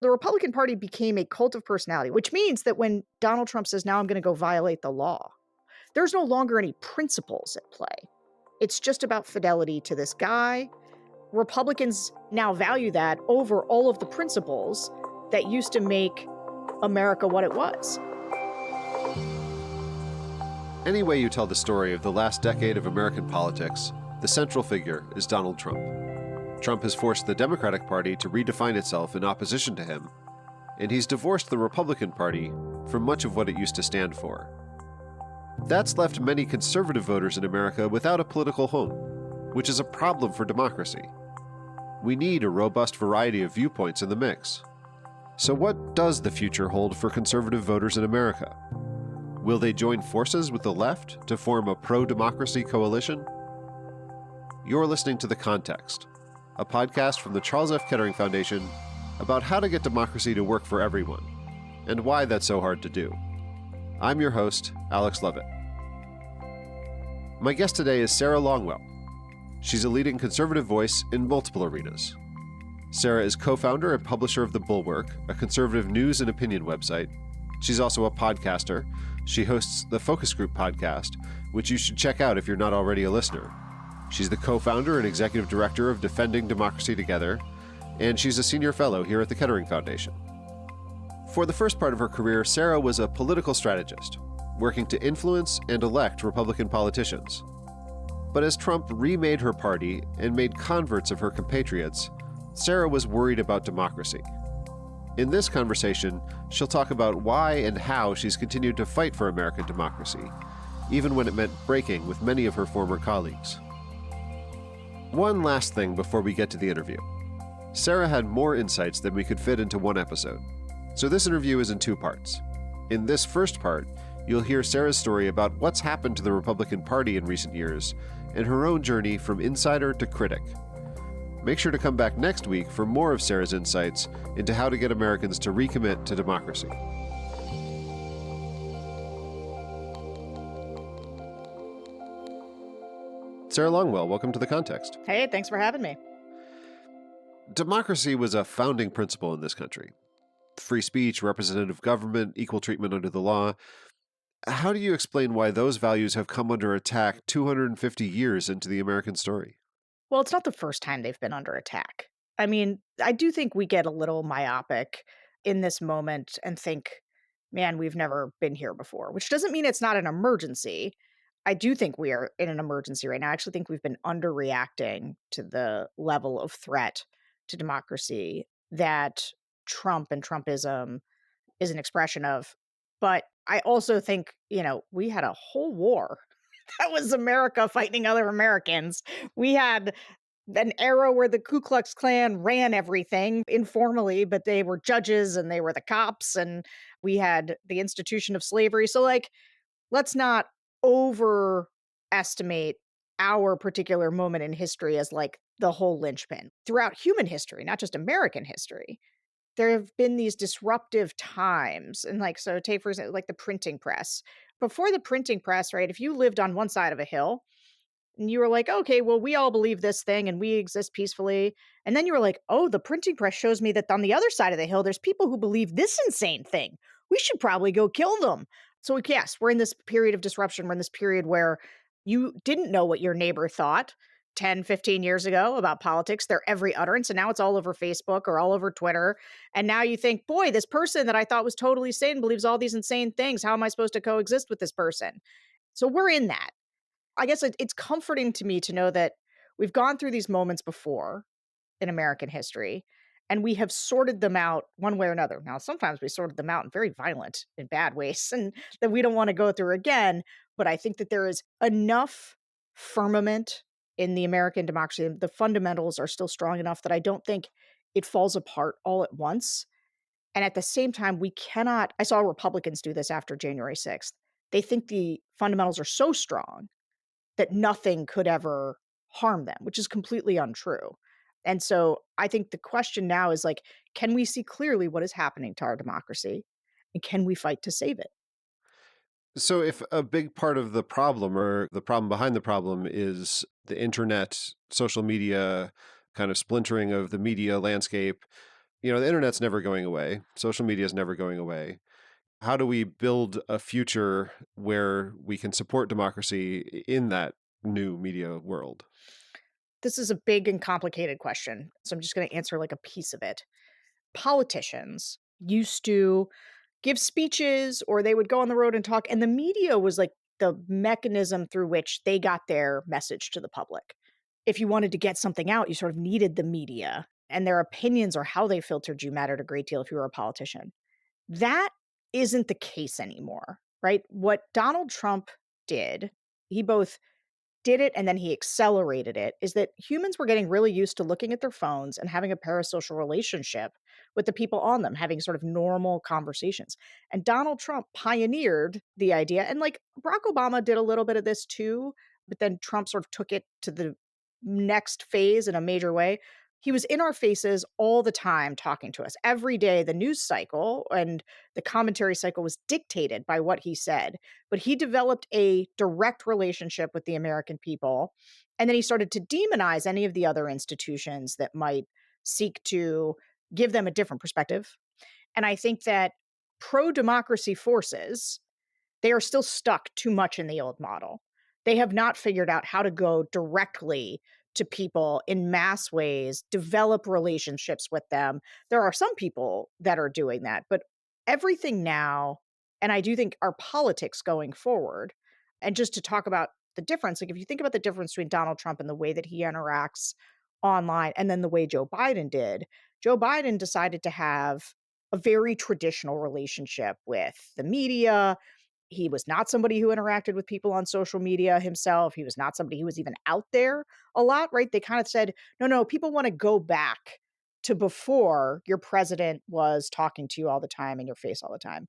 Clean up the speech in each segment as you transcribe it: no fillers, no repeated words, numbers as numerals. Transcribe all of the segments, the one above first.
The Republican Party became a cult of personality, which means that when Donald Trump says, now I'm going to go violate the law, there's no longer any principles at play. It's just about fidelity to this guy. Republicans now value that over all of the principles that used to make America what it was. Any way you tell the story of the last decade of American politics, the central figure is Donald Trump. Trump has forced the Democratic Party to redefine itself in opposition to him, and he's divorced the Republican Party from much of what it used to stand for. That's left many conservative voters in America without a political home, which is a problem for democracy. We need a robust variety of viewpoints in the mix. So what does the future hold for conservative voters in America? Will they join forces with the left to form a pro-democracy coalition? You're listening to The Context, a podcast from the Charles F. Kettering Foundation about how to get democracy to work for everyone, and why that's so hard to do. I'm your host, Alex Lovit. My guest today is Sarah Longwell. She's a leading conservative voice in multiple arenas. Sarah is co-founder and publisher of the Bulwark, a conservative news and opinion website. She's also a podcaster. She hosts the Focus Group podcast, which you should check out if you're not already a listener. She's the co-founder and executive director of Defending Democracy Together, and she's a senior fellow here at the Kettering Foundation. For the first part of her career, Sarah was a political strategist, working to influence and elect Republican politicians. But as Trump remade her party and made converts of her compatriots, Sarah was worried about democracy. In this conversation, she'll talk about why and how she's continued to fight for American democracy, even when it meant breaking with many of her former colleagues. One last thing before we get to the interview. Sarah had more insights than we could fit into one episode, so this interview is in two parts. In this first part, you'll hear Sarah's story about what's happened to the Republican Party in recent years and her own journey from insider to critic. Make sure to come back next week for more of Sarah's insights into how to get Americans to recommit to democracy. Sarah Longwell, welcome to The Context. Hey, thanks for having me. Democracy was a founding principle in this country. Free speech, representative government, equal treatment under the law. How do you explain why those values have come under attack 250 years into the American story? Well, it's not the first time they've been under attack. I mean, I do think we get a little myopic in this moment and think, man, we've never been here before, which doesn't mean it's not an emergency. I do think we are in an emergency right now. I actually think we've been underreacting to the level of threat to democracy that Trump and Trumpism is an expression of. But I also think, we had a whole war. That was America fighting other Americans. We had an era where the Ku Klux Klan ran everything informally, but they were judges and they were the cops, and we had the institution of slavery. So, let's not overestimate our particular moment in history as the whole linchpin. Throughout human history, not just American history, there have been these disruptive times. And so take, for example, the printing press. Before the printing press, right, if you lived on one side of a hill and you were like, okay, well, we all believe this thing and we exist peacefully. And then you were like, oh, the printing press shows me that on the other side of the hill, there's people who believe this insane thing. We should probably go kill them. So yes, we're in this period of disruption. We're in this period where you didn't know what your neighbor thought 10, 15 years ago about politics, their every utterance. And now it's all over Facebook or all over Twitter. And now you think, boy, this person that I thought was totally sane believes all these insane things. How am I supposed to coexist with this person? So we're in that. I guess it's comforting to me to know that we've gone through these moments before in American history, and we have sorted them out one way or another. Now, sometimes we sorted them out in very violent and bad ways, and that we don't want to go through again. But I think that there is enough firmament in the American democracy. The fundamentals are still strong enough that I don't think it falls apart all at once. And at the same time, I saw Republicans do this after January 6th. They think the fundamentals are so strong that nothing could ever harm them, which is completely untrue. And so I think the question now is can we see clearly what is happening to our democracy? And can we fight to save it? So if a big part of the problem or the problem behind the problem is the internet, social media, kind of splintering of the media landscape, The internet's never going away. Social media is never going away. How do we build a future where we can support democracy in that new media world? This is a big and complicated question, so I'm just going to answer like a piece of it. Politicians used to give speeches or they would go on the road and talk, and the media was like the mechanism through which they got their message to the public. If you wanted to get something out, you sort of needed the media, and their opinions or how they filtered you mattered a great deal if you were a politician. That isn't the case anymore, right? What Donald Trump did, he both did it and then he accelerated it, is that humans were getting really used to looking at their phones and having a parasocial relationship with the people on them, having sort of normal conversations. And Donald Trump pioneered the idea. And like Barack Obama did a little bit of this too, but then Trump sort of took it to the next phase in a major way. He was in our faces all the time talking to us. Every day, the news cycle and the commentary cycle was dictated by what he said. But he developed a direct relationship with the American people. And then he started to demonize any of the other institutions that might seek to give them a different perspective. And I think that pro democracy forces, they are still stuck too much in the old model. They have not figured out how to go directly to people in mass ways, develop relationships with them. There are some people that are doing that, but everything now, and I do think our politics going forward, and just to talk about the difference, like if you think about the difference between Donald Trump and the way that he interacts online and then the way Joe Biden did, Joe Biden decided to have a very traditional relationship with the media. He was not somebody who interacted with people on social media himself. He was not somebody who was even out there a lot, right? They kind of said, no, no, people want to go back to before your president was talking to you all the time in your face all the time.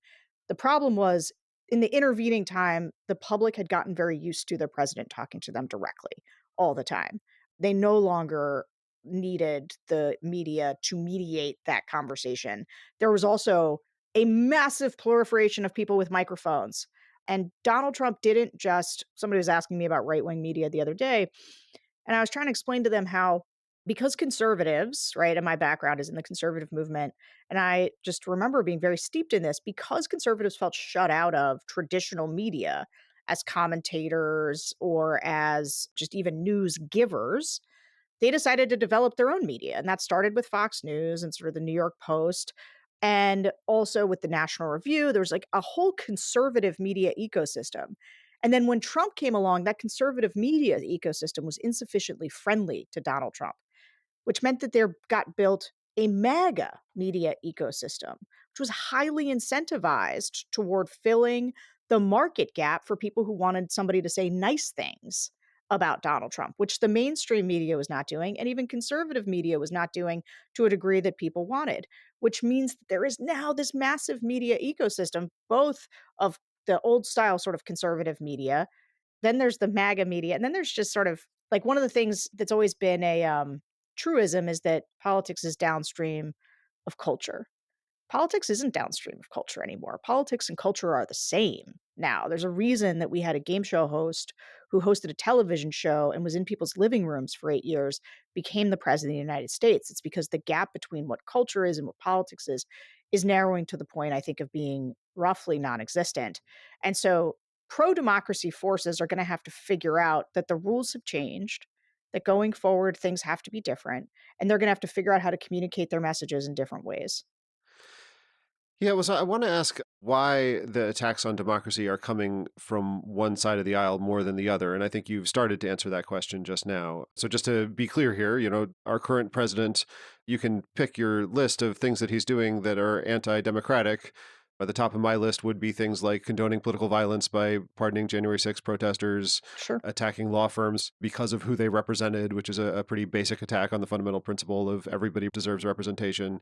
The problem was in the intervening time, the public had gotten very used to their president talking to them directly all the time. They no longer needed the media to mediate that conversation. There was also a massive proliferation of people with microphones. And Donald Trump didn't just, somebody was asking me about right wing media the other day, and I was trying to explain to them how, because conservatives, right, and my background is in the conservative movement, and I just remember being very steeped in this, because conservatives felt shut out of traditional media as commentators or as just even news givers, they decided to develop their own media. And that started with Fox News and sort of the New York Post. And also with the National Review, there's like a whole conservative media ecosystem. And then when Trump came along, that conservative media ecosystem was insufficiently friendly to Donald Trump, which meant that there got built a MAGA media ecosystem, which was highly incentivized toward filling the market gap for people who wanted somebody to say nice things about Donald Trump, which the mainstream media was not doing, and even conservative media was not doing to a degree that people wanted, which means that there is now this massive media ecosystem, both of the old style sort of conservative media, then there's the MAGA media, and then there's just sort of like one of the things that's always been a truism is that politics is downstream of culture. Politics isn't downstream of culture anymore. Politics and culture are the same now. There's a reason that we had a game show host who hosted a television show and was in people's living rooms for 8 years, became the president of the United States. It's because the gap between what culture is and what politics is narrowing to the point, I think, of being roughly non existent. And so pro democracy forces are going to have to figure out that the rules have changed, that going forward, things have to be different, and they're going to have to figure out how to communicate their messages in different ways. Yeah, I want to ask why the attacks on democracy are coming from one side of the aisle more than the other. And I think you've started to answer that question just now. So just to be clear here, our current president, you can pick your list of things that he's doing that are anti-democratic. At the top of my list would be things like condoning political violence by pardoning January 6th protesters, Sure. attacking law firms because of who they represented, which is a pretty basic attack on the fundamental principle of everybody deserves representation.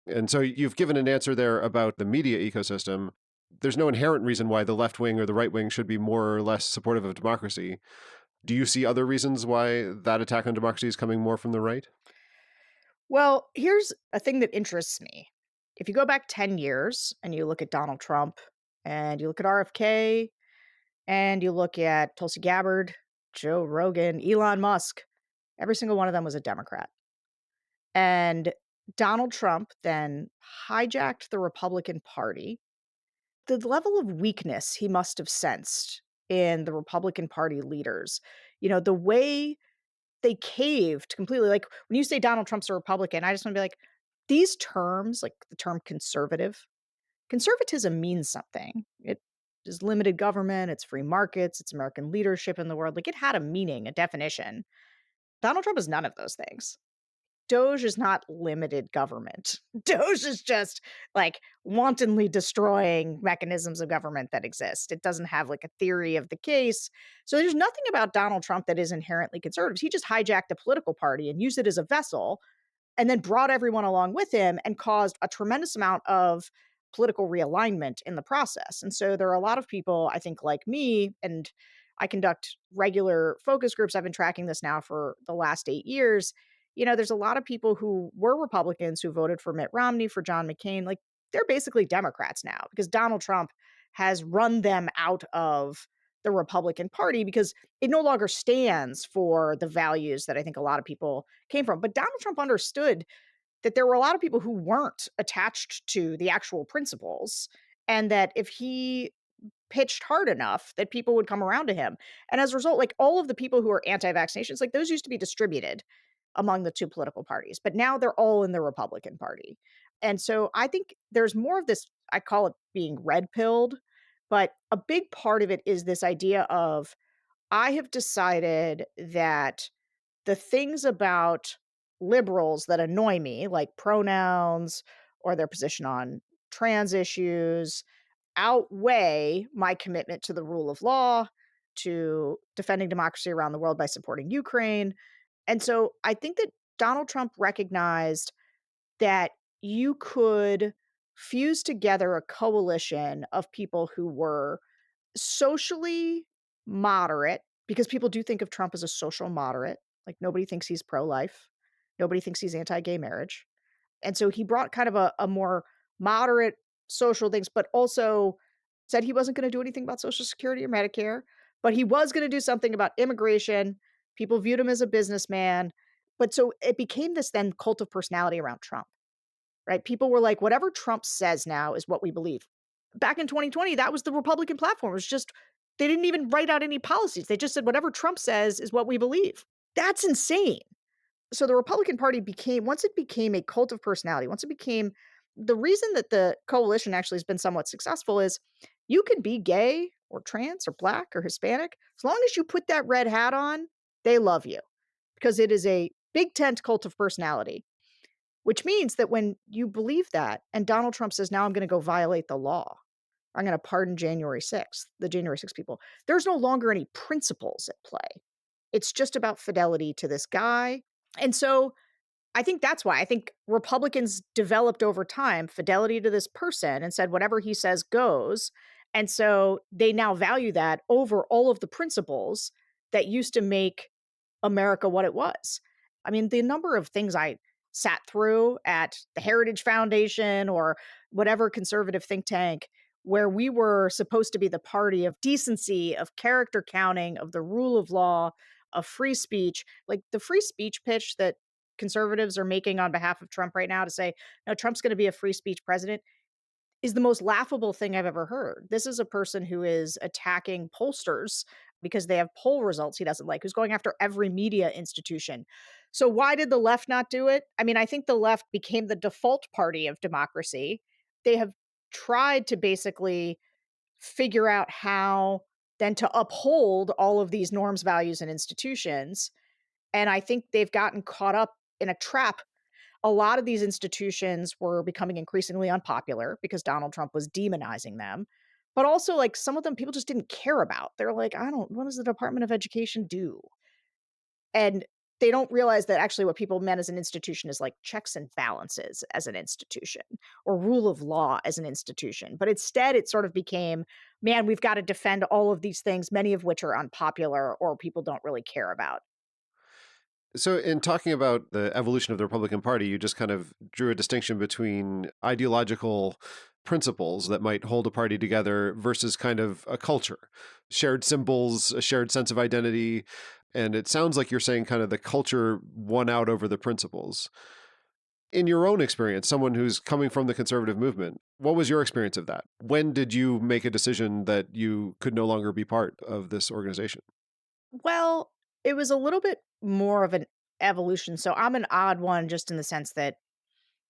And so you've given an answer there about the media ecosystem. There's no inherent reason why the left wing or the right wing should be more or less supportive of democracy. Do you see other reasons why that attack on democracy is coming more from the right? Well, here's a thing that interests me. If you go back 10 years and you look at Donald Trump and you look at RFK and you look at Tulsi Gabbard, Joe Rogan, Elon Musk, every single one of them was a Democrat. And Donald Trump then hijacked the Republican Party. The level of weakness he must have sensed in the Republican Party leaders, the way they caved completely. Like, when you say Donald Trump's a Republican, I just wanna be like, these terms, like the term conservatism means something. It is limited government, it's free markets, it's American leadership in the world. Like, it had a meaning, a definition. Donald Trump is none of those things. Doge is not limited government. Doge is just like wantonly destroying mechanisms of government that exist. It doesn't have like a theory of the case. So there's nothing about Donald Trump that is inherently conservative. He just hijacked a political party and used it as a vessel and then brought everyone along with him and caused a tremendous amount of political realignment in the process. And so there are a lot of people, I think, like me, and I conduct regular focus groups. I've been tracking this now for the last 8 years. There's a lot of people who were Republicans who voted for Mitt Romney, for John McCain. Like, they're basically Democrats now because Donald Trump has run them out of the Republican Party because it no longer stands for the values that I think a lot of people came from. But Donald Trump understood that there were a lot of people who weren't attached to the actual principles, and that if he pitched hard enough that people would come around to him. And as a result, like, all of the people who are anti-vaccinations, like, those used to be distributed among the two political parties, but now they're all in the Republican Party. And so I think there's more of this, I call it being red pilled, but a big part of it is this idea of, I have decided that the things about liberals that annoy me, like pronouns or their position on trans issues, outweigh my commitment to the rule of law, to defending democracy around the world by supporting Ukraine. And so I think that Donald Trump recognized that you could fuse together a coalition of people who were socially moderate, because people do think of Trump as a social moderate. Like, nobody thinks he's pro-life. Nobody thinks he's anti-gay marriage. And so he brought kind of a more moderate social things, but also said he wasn't gonna do anything about Social Security or Medicare, but he was gonna do something about immigration. People viewed him as a businessman. But so it became this then cult of personality around Trump, right? People were like, whatever Trump says now is what we believe. Back in 2020, that was the Republican platform. It was just, they didn't even write out any policies. They just said, whatever Trump says is what we believe. That's insane. So the Republican Party became, once it became a cult of personality, once it became, the reason that the coalition actually has been somewhat successful is, you can be gay or trans or black or Hispanic. As long as you put that red hat on, they love you, because it is a big tent cult of personality, which means that when you believe that and Donald Trump says, now I'm going to go violate the law, I'm going to pardon the January 6th people, there's no longer any principles at play. It's just about fidelity to this guy. And so I think that's why I think Republicans developed over time fidelity to this person and said whatever he says goes. And so they now value that over all of the principles that used to make America what it was. I mean, the number of things I sat through at the Heritage Foundation or whatever conservative think tank, where we were supposed to be the party of decency, of character counting, of the rule of law, of free speech. Like, the free speech pitch that conservatives are making on behalf of Trump right now to say, no, Trump's going to be a free speech president, is the most laughable thing I've ever heard. This is a person who is attacking pollsters because they have poll results he doesn't like, who's going after every media institution. So why did the left not do it? I mean, I think the left became the default party of democracy. They have tried to basically figure out how then to uphold all of these norms, values, and institutions. And I think they've gotten caught up in a trap. A lot of these institutions were becoming increasingly unpopular because Donald Trump was demonizing them. But also, like, some of them people just didn't care about. They're like, what does the Department of Education do? And they don't realize that actually what people meant as an institution is like checks and balances as an institution, or rule of law as an institution. But instead, it sort of became, man, we've got to defend all of these things, many of which are unpopular or people don't really care about. So, in talking about the evolution of the Republican Party, you just kind of drew a distinction between ideological principles that might hold a party together versus kind of a culture, shared symbols, a shared sense of identity. And it sounds like you're saying kind of the culture won out over the principles. In your own experience, someone who's coming from the conservative movement, what was your experience of that? When did you make a decision that you could no longer be part of this organization? Well, it was a little bit more of an evolution. So I'm an odd one just in the sense that,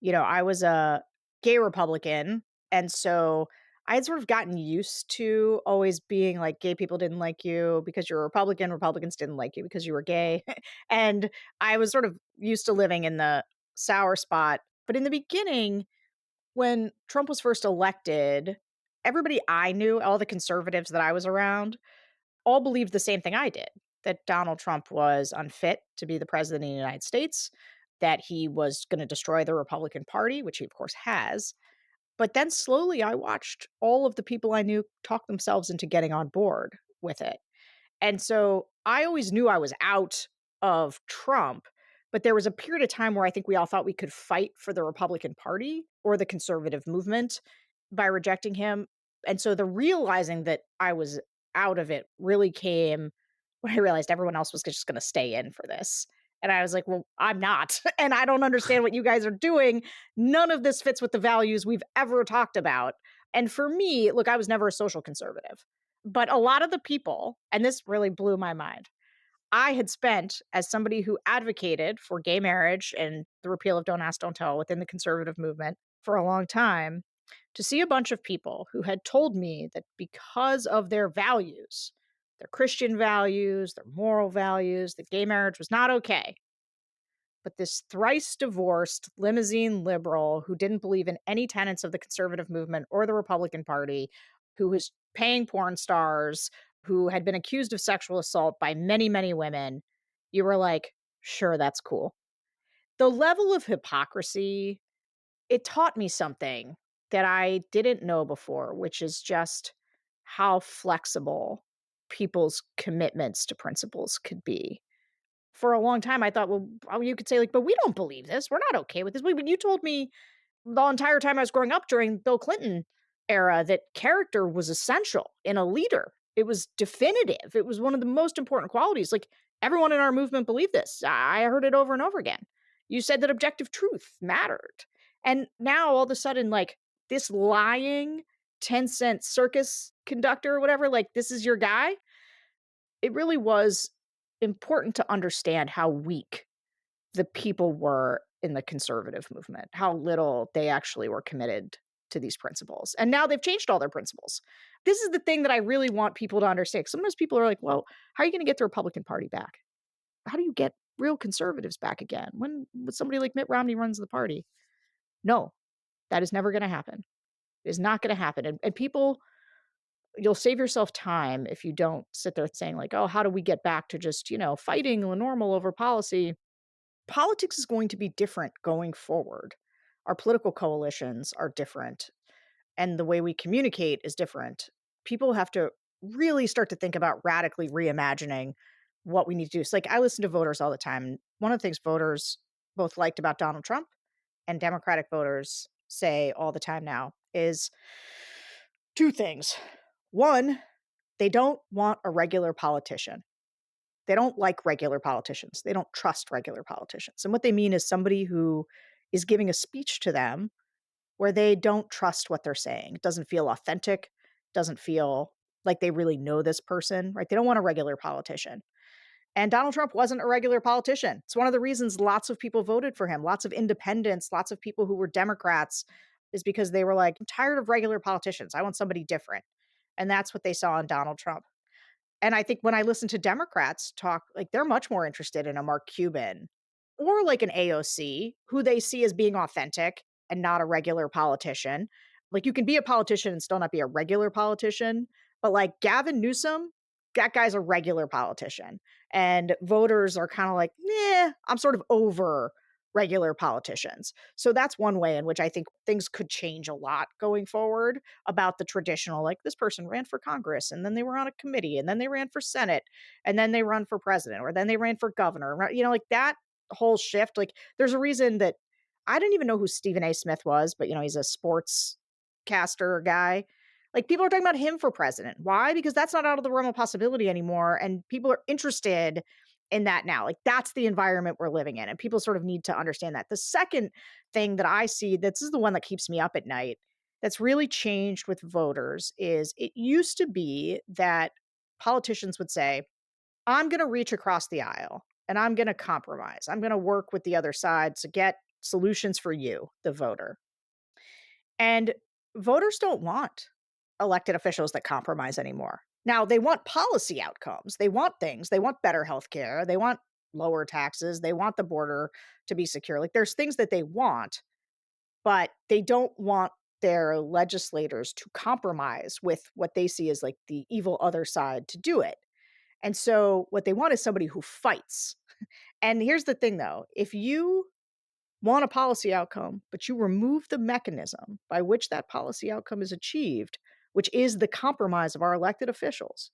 I was a gay Republican. And so I had sort of gotten used to always being like gay people didn't like you because you're a Republican, Republicans didn't like you because you were gay. And I was sort of used to living in the sour spot. But in the beginning, when Trump was first elected, everybody I knew, all the conservatives that I was around, all believed the same thing I did, that Donald Trump was unfit to be the president of the United States, that he was going to destroy the Republican Party, which he, of course, has. But then slowly I watched all of the people I knew talk themselves into getting on board with it. And so I always knew I was out of Trump, but there was a period of time where I think we all thought we could fight for the Republican Party or the conservative movement by rejecting him. And so the realizing that I was out of it really came when I realized everyone else was just going to stay in for this. And I was like, well, I'm not. And I don't understand what you guys are doing. None of this fits with the values we've ever talked about. And for me, look, I was never a social conservative. But a lot of the people, and this really blew my mind, I had spent as somebody who advocated for gay marriage and the repeal of Don't Ask, Don't Tell within the conservative movement for a long time, to see a bunch of people who had told me that because of their values, their Christian values, their moral values, that gay marriage was not okay. But this thrice divorced limousine liberal who didn't believe in any tenets of the conservative movement or the Republican Party, who was paying porn stars, who had been accused of sexual assault by many, many women, you were like, sure, that's cool. The level of hypocrisy, it taught me something that I didn't know before, which is just how flexible people's commitments to principles could be. For a long time, I thought, well, you could say, like, but we don't believe this. We're not okay with this. But you told me the entire time I was growing up during Bill Clinton era that character was essential in a leader. It was definitive. It was one of the most important qualities. Like everyone in our movement believed this. I heard it over and over again. You said that objective truth mattered. And now all of a sudden, like this lying 10-cent circus conductor or whatever, like this is your guy. It really was important to understand how weak the people were in the conservative movement, how little they actually were committed to these principles. And now they've changed all their principles. This is the thing that I really want people to understand. Sometimes people are like, well, how are you going to get the Republican Party back? How do you get real conservatives back again when somebody like Mitt Romney runs the party? No, that is never going to happen. It is not going to happen. And people, you'll save yourself time if you don't sit there saying, like, oh, how do we get back to just, fighting the normal over policy? Politics is going to be different going forward. Our political coalitions are different, and the way we communicate is different. People have to really start to think about radically reimagining what we need to do. It's like I listen to voters all the time. One of the things voters both liked about Donald Trump and Democratic voters say all the time now is two things. One, they don't want a regular politician. They don't like regular politicians. They don't trust regular politicians. And what they mean is somebody who is giving a speech to them where they don't trust what they're saying. It doesn't feel authentic, doesn't feel like they really know this person, right? They don't want a regular politician. And Donald Trump wasn't a regular politician. It's one of the reasons lots of people voted for him. Lots of independents, lots of people who were Democrats is because they were like, I'm tired of regular politicians. I want somebody different. And that's what they saw in Donald Trump. And I think when I listen to Democrats talk, like they're much more interested in a Mark Cuban or like an AOC who they see as being authentic and not a regular politician. Like you can be a politician and still not be a regular politician, but like Gavin Newsom, that guy's a regular politician. And voters are kind of like, yeah, I'm sort of over regular politicians. So that's one way in which I think things could change a lot going forward about the traditional, like this person ran for Congress and then they were on a committee and then they ran for Senate and then they run for president or then they ran for governor, like that whole shift. Like there's a reason that I didn't even know who Stephen A. Smith was, but he's a sports caster guy. Like people are talking about him for president. Why? Because that's not out of the realm of possibility anymore. And people are interested in that now. Like that's the environment we're living in. And people sort of need to understand that. The second thing that I see, this is the one that keeps me up at night, that's really changed with voters is it used to be that politicians would say, I'm going to reach across the aisle and I'm going to compromise. I'm going to work with the other side to get solutions for you, the voter. And voters don't want elected officials that compromise anymore. Now, they want policy outcomes. They want things. They want better healthcare. They want lower taxes. They want the border to be secure. Like there's things that they want, but they don't want their legislators to compromise with what they see as like the evil other side to do it. And so what they want is somebody who fights. And here's the thing though, if you want a policy outcome, but you remove the mechanism by which that policy outcome is achieved, which is the compromise of our elected officials,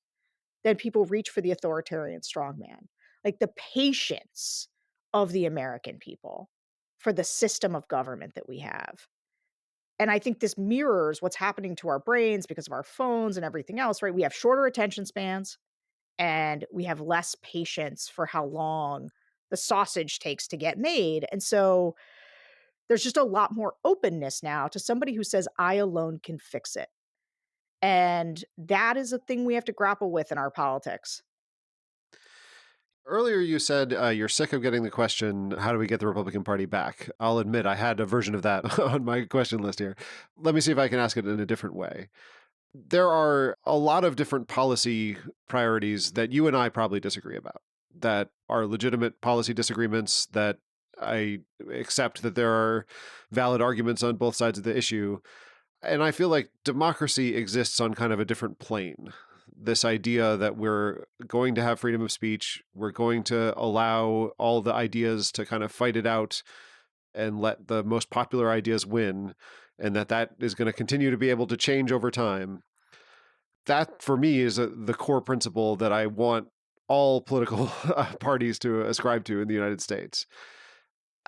then people reach for the authoritarian strongman. Like the patience of the American people for the system of government that we have. And I think this mirrors what's happening to our brains because of our phones and everything else, right? We have shorter attention spans and we have less patience for how long the sausage takes to get made. And so there's just a lot more openness now to somebody who says, I alone can fix it. And that is a thing we have to grapple with in our politics. Earlier, you said you're sick of getting the question, how do we get the Republican Party back? I'll admit I had a version of that on my question list here. Let me see if I can ask it in a different way. There are a lot of different policy priorities that you and I probably disagree about, that are legitimate policy disagreements, that I accept that there are valid arguments on both sides of the issue. And I feel like democracy exists on kind of a different plane. This idea that we're going to have freedom of speech, we're going to allow all the ideas to kind of fight it out and let the most popular ideas win, and that is going to continue to be able to change over time. That, for me, is the core principle that I want all political parties to ascribe to in the United States.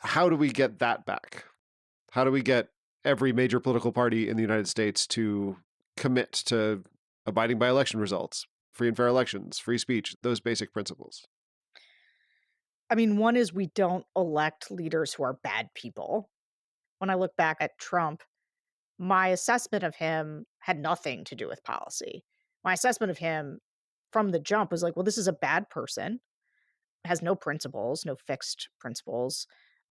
How do we get that back? How do we get every major political party in the United States to commit to abiding by election results, free and fair elections, free speech, those basic principles? I mean, one is we don't elect leaders who are bad people. When I look back at Trump, my assessment of him had nothing to do with policy. My assessment of him from the jump was like, well, this is a bad person, has no principles, no fixed principles,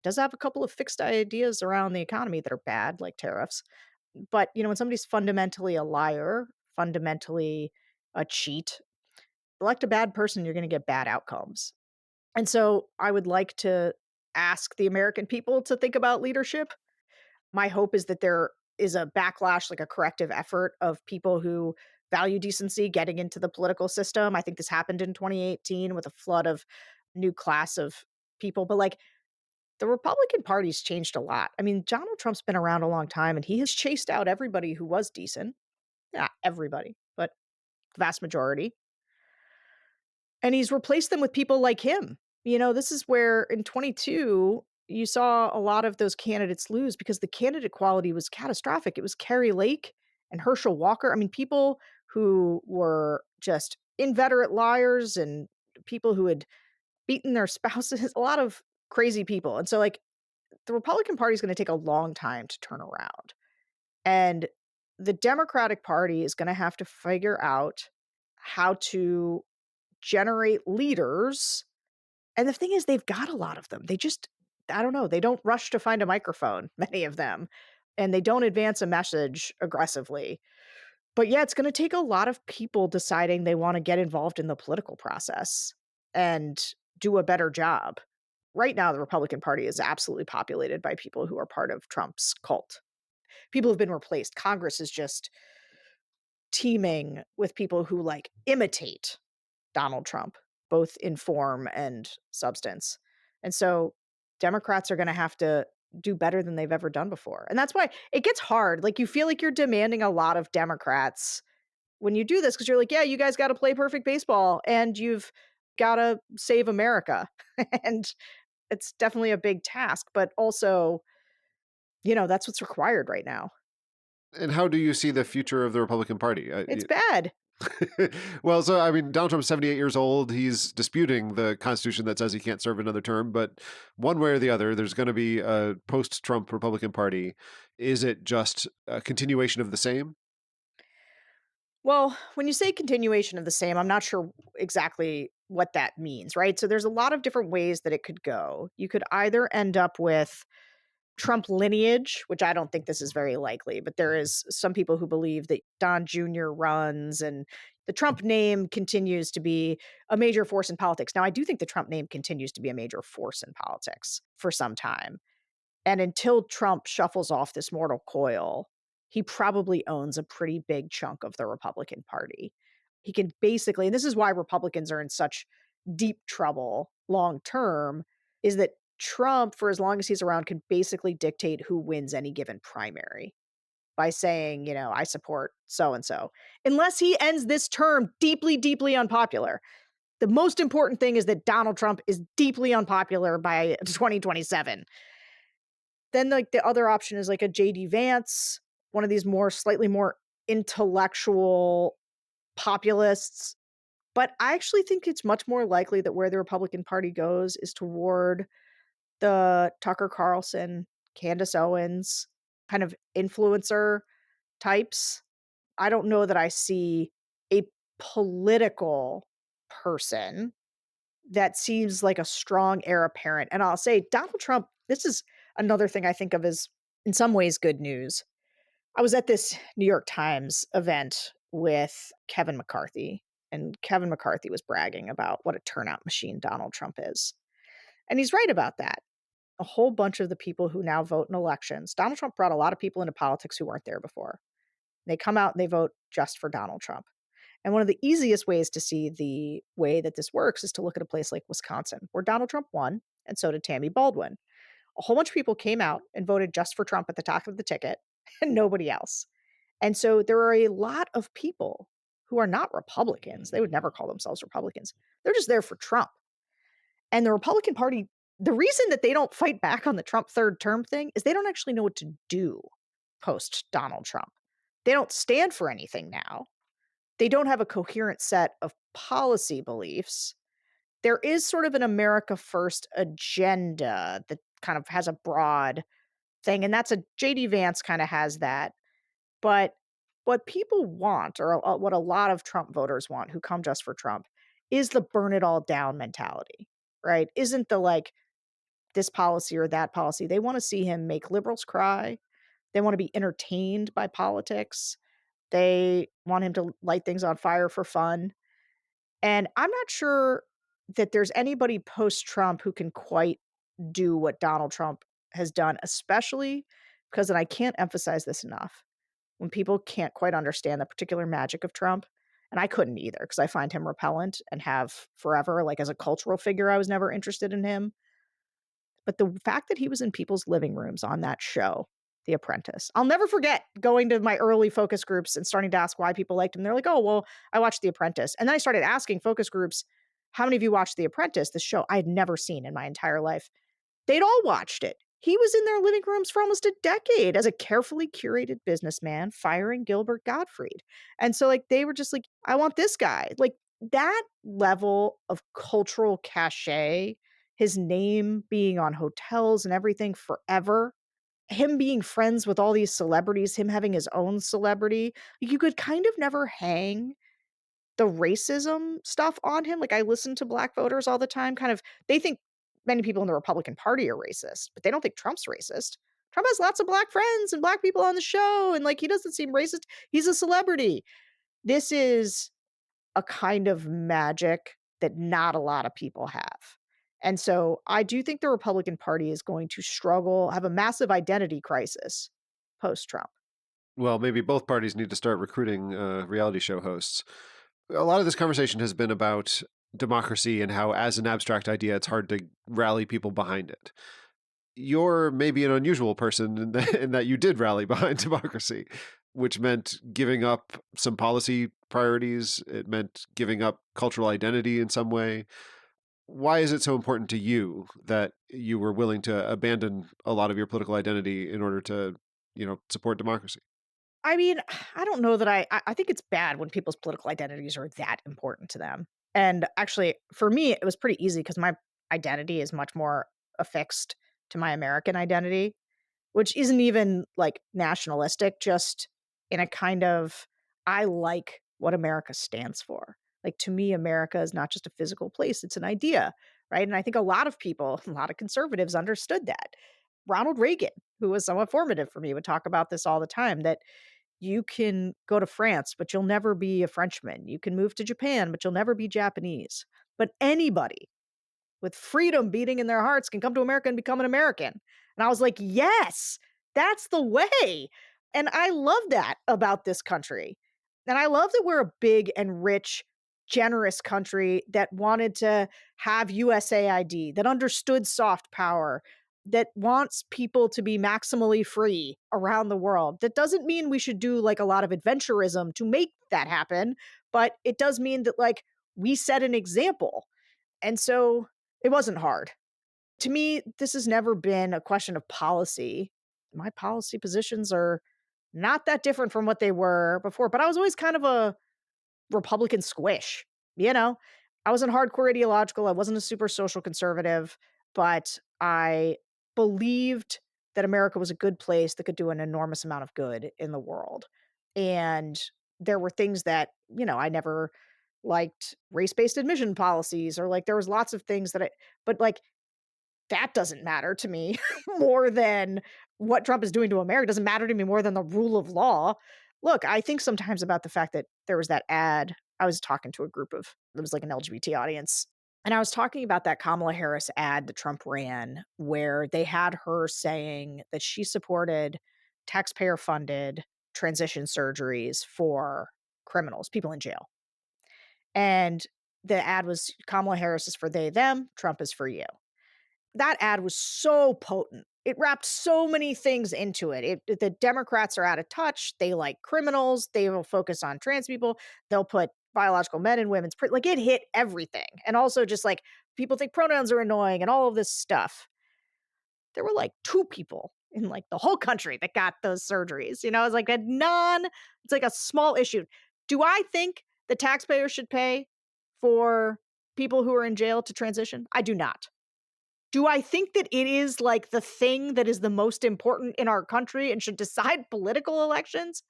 does have a couple of fixed ideas around the economy that are bad, like tariffs. But, when somebody's fundamentally a liar, fundamentally a cheat, elect a bad person, you're going to get bad outcomes. And so I would like to ask the American people to think about leadership. My hope is that there is a backlash, like a corrective effort of people who value decency getting into the political system. I think this happened in 2018 with a flood of new class of people. But like the Republican Party's changed a lot. I mean, Donald Trump's been around a long time and he has chased out everybody who was decent. Not everybody, but the vast majority. And he's replaced them with people like him. This is where in 22, you saw a lot of those candidates lose because the candidate quality was catastrophic. It was Carrie Lake and Herschel Walker. I mean, people who were just inveterate liars and people who had beaten their spouses, a lot of crazy people. And so, like, the Republican Party is going to take a long time to turn around. And the Democratic Party is going to have to figure out how to generate leaders. And the thing is, they've got a lot of them. They just, I don't know, they don't rush to find a microphone, many of them, and they don't advance a message aggressively. But yeah, it's going to take a lot of people deciding they want to get involved in the political process and do a better job. Right now, the Republican Party is absolutely populated by people who are part of Trump's cult. People have been replaced. Congress is just teeming with people who like imitate Donald Trump, both in form and substance. And so Democrats are going to have to do better than they've ever done before. And that's why it gets hard. Like you feel like you're demanding a lot of Democrats when you do this because you're like, yeah, you guys got to play perfect baseball and you've got to save America. And it's definitely a big task, but also, that's what's required right now. And how do you see the future of the Republican Party? It's bad. Well, so I mean, Donald Trump's 78 years old. He's disputing the Constitution that says he can't serve another term. But one way or the other, there's going to be a post-Trump Republican Party. Is it just a continuation of the same? Well, when you say continuation of the same, I'm not sure exactly what that means, right? So there's a lot of different ways that it could go. You could either end up with Trump lineage, which I don't think this is very likely, but there is some people who believe that Don Jr. runs and the Trump name continues to be a major force in politics. Now, I do think the Trump name continues to be a major force in politics for some time. And until Trump shuffles off this mortal coil, he probably owns a pretty big chunk of the Republican Party. He can basically, and this is why Republicans are in such deep trouble long term, is that Trump, for as long as he's around, can basically dictate who wins any given primary by saying, I support so and so, unless he ends this term deeply, deeply unpopular. The most important thing is that Donald Trump is deeply unpopular by 2027. Then, like, the other option is like a JD Vance, one of these slightly more intellectual populists. But I actually think it's much more likely that where the Republican Party goes is toward the Tucker Carlson, Candace Owens kind of influencer types. I don't know that I see a political person that seems like a strong heir apparent. And I'll say Donald Trump, this is another thing I think of as in some ways good news. I was at this New York Times event with Kevin McCarthy, and Kevin McCarthy was bragging about what a turnout machine Donald Trump is. And he's right about that. A whole bunch of the people who now vote in elections, Donald Trump brought a lot of people into politics who weren't there before. They come out and they vote just for Donald Trump. And one of the easiest ways to see the way that this works is to look at a place like Wisconsin, where Donald Trump won, and so did Tammy Baldwin. A whole bunch of people came out and voted just for Trump at the top of the ticket and nobody else. And so there are a lot of people who are not Republicans. They would never call themselves Republicans. They're just there for Trump. And the Republican Party, the reason that they don't fight back on the Trump third term thing is they don't actually know what to do post Donald Trump. They don't stand for anything now. They don't have a coherent set of policy beliefs. There is sort of an America First agenda that kind of has a broad thing, and that's a JD Vance kind of has that. But what people want, or what a lot of Trump voters want who come just for Trump, is the burn it all down mentality, right? Isn't the like this policy or that policy. They want to see him make liberals cry. They want to be entertained by politics. They want him to light things on fire for fun. And I'm not sure that there's anybody post Trump who can quite do what Donald Trump has done, especially because, and I can't emphasize this enough, when people can't quite understand the particular magic of Trump, and I couldn't either because I find him repellent and have forever, like as a cultural figure, I was never interested in him. But the fact that he was in people's living rooms on that show, The Apprentice, I'll never forget going to my early focus groups and starting to ask why people liked him. They're like, oh, well, I watched The Apprentice. And then I started asking focus groups, how many of you watched The Apprentice, the show I had never seen in my entire life? They'd all watched it. He was in their living rooms for almost a decade as a carefully curated businessman firing Gilbert Gottfried. And so, like, they were just like, I want this guy. Like, that level of cultural cachet, his name being on hotels and everything forever, him being friends with all these celebrities, him having his own celebrity, you could kind of never hang the racism stuff on him. Like, I listen to black voters all the time, kind of they think many people in the Republican Party are racist, but they don't think Trump's racist. Trump has lots of black friends and black people on the show, and, like, he doesn't seem racist. He's a celebrity. This is a kind of magic that not a lot of people have. And so I do think the Republican Party is going to struggle, have a massive identity crisis post-Trump. Well, maybe both parties need to start recruiting reality show hosts. A lot of this conversation has been about democracy and how, as an abstract idea, it's hard to rally people behind it. You're maybe an unusual person in that you did rally behind democracy, which meant giving up some policy priorities. It meant giving up cultural identity in some way. Why is it so important to you that you were willing to abandon a lot of your political identity in order to, support democracy? I mean, I don't know that I think it's bad when people's political identities are that important to them. And actually, for me, it was pretty easy because my identity is much more affixed to my American identity, which isn't even like nationalistic, just in a kind of I like what America stands for. Like to me, America is not just a physical place, it's an idea, right? And I think a lot of people, a lot of conservatives understood that. Ronald Reagan, who was somewhat formative for me, would talk about this all the time that you can go to France, but you'll never be a Frenchman. You can move to Japan, but you'll never be Japanese. But anybody with freedom beating in their hearts can come to America and become an American. And I was like, yes, that's the way. And I love that about this country. And I love that we're a big and rich, generous country that wanted to have USAID, that understood soft power, that wants people to be maximally free around the world. That doesn't mean we should do like a lot of adventurism to make that happen, but it does mean that like we set an example. And so it wasn't hard. To me, this has never been a question of policy. My policy positions are not that different from what they were before, but I was always kind of a Republican squish, you know? I wasn't hardcore ideological, I wasn't a super social conservative, but I believed that America was a good place that could do an enormous amount of good in the world. And there were things that, I never liked race-based admission policies or like there was lots of things that but like that doesn't matter to me more than what Trump is doing to America. It doesn't matter to me more than the rule of law. Look, I think sometimes about the fact that there was that ad. I was talking to a group of, it was like an LGBT audience. And I was talking about that Kamala Harris ad that Trump ran, where they had her saying that she supported taxpayer funded transition surgeries for criminals, people in jail. And the ad was Kamala Harris is for they, them, Trump is for you. That ad was so potent. It wrapped so many things into it. The Democrats are out of touch. They like criminals. They will focus on trans people. They'll put biological men in women's like it hit everything. And also just like people think pronouns are annoying and all of this stuff. There were like 2 people in like the whole country that got those surgeries. It's like it's like a small issue. Do I think the taxpayers should pay for people who are in jail to transition? I do not. Do I think that it is like the thing that is the most important in our country and should decide political elections?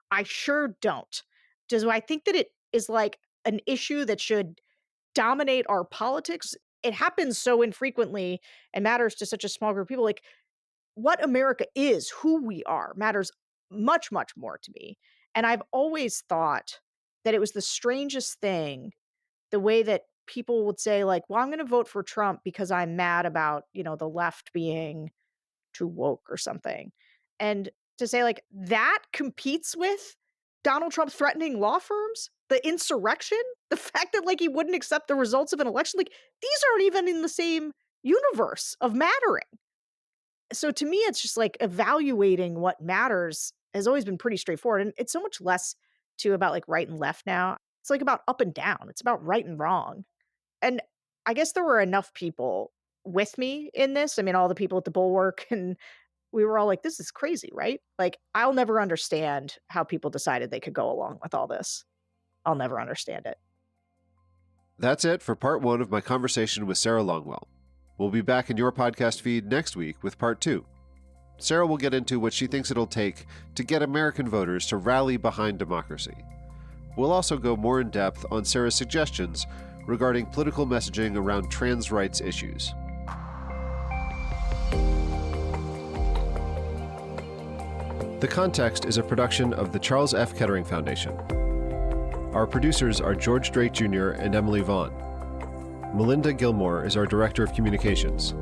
I sure don't. Do I think that it is like an issue that should dominate our politics? It happens so infrequently and matters to such a small group of people. Like what America is, who we are, matters much, much more to me. And I've always thought that it was the strangest thing, the way that people would say like, well, I'm going to vote for Trump because I'm mad about, the left being too woke or something. And to say like that competes with Donald Trump threatening law firms, the insurrection, the fact that like he wouldn't accept the results of an election, like these aren't even in the same universe of mattering. So to me, it's just like evaluating what matters has always been pretty straightforward. And it's so much less too about like right and left now. It's like about up and down. It's about right and wrong. And I guess there were enough people with me in this. I mean, all the people at the Bulwark, and we were all like, this is crazy, right? Like, I'll never understand how people decided they could go along with all this. I'll never understand it. That's it for part 1 of my conversation with Sarah Longwell. We'll be back in your podcast feed next week with part 2. Sarah will get into what she thinks it'll take to get American voters to rally behind democracy. We'll also go more in depth on Sarah's suggestions regarding political messaging around trans rights issues. The Context is a production of the Charles F. Kettering Foundation. Our producers are George Drake Jr. and Emily Vaughn. Melinda Gilmore is our Director of Communications.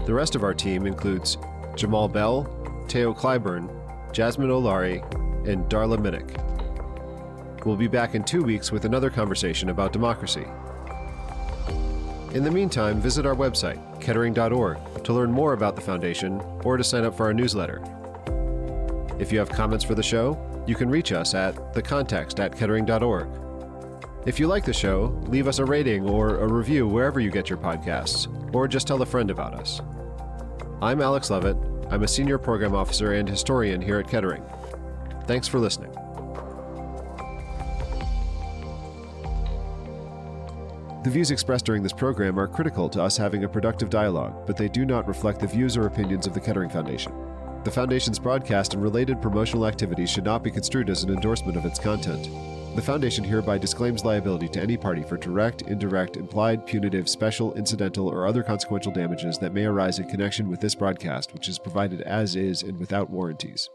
The rest of our team includes Jamal Bell, Teo Clyburn, Jasmine Olari, and Darla Minnick. We'll be back in 2 weeks with another conversation about democracy. In the meantime, visit our website, kettering.org, to learn more about the Foundation or to sign up for our newsletter. If you have comments for the show, you can reach us at thecontext@kettering.org. If you like the show, leave us a rating or a review wherever you get your podcasts, or just tell a friend about us. I'm Alex Lovit. I'm a Senior Program Officer and Historian here at Kettering. Thanks for listening. The views expressed during this program are critical to us having a productive dialogue, but they do not reflect the views or opinions of the Kettering Foundation. The Foundation's broadcast and related promotional activities should not be construed as an endorsement of its content. The Foundation hereby disclaims liability to any party for direct, indirect, implied, punitive, special, incidental, or other consequential damages that may arise in connection with this broadcast, which is provided as is and without warranties.